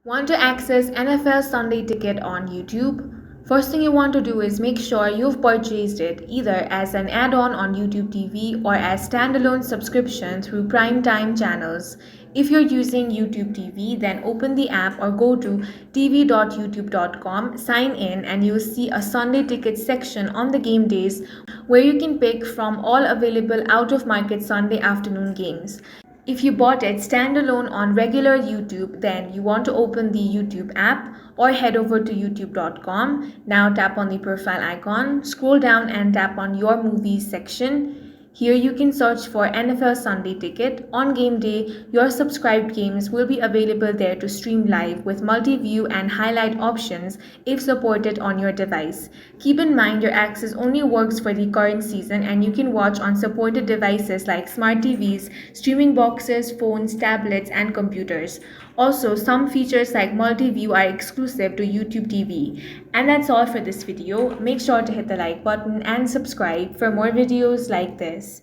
Want to access NFL Sunday Ticket on YouTube? First thing you want to do is make sure you've purchased it either as an add-on on YouTube TV or as standalone subscription through primetime channels. If you're using YouTube TV, then open the app or go to tv.youtube.com, sign in, and you'll see a Sunday Ticket section on the game days where you can pick from all available out-of-market Sunday afternoon games. If you bought it standalone on regular YouTube, then you want to open the YouTube app or head over to youtube.com. Now tap on the profile icon, scroll down and tap on your movies section. Here you can search for NFL Sunday Ticket. On game day, your subscribed games will be available there to stream live with multi-view and highlight options if supported on your device. Keep in mind your access only works for the current season and you can watch on supported devices like smart TVs, streaming boxes, phones, tablets, and computers. Also, some features like multi-view are exclusive to YouTube TV. And that's all for this video. Make sure to hit the like button and subscribe for more videos like this.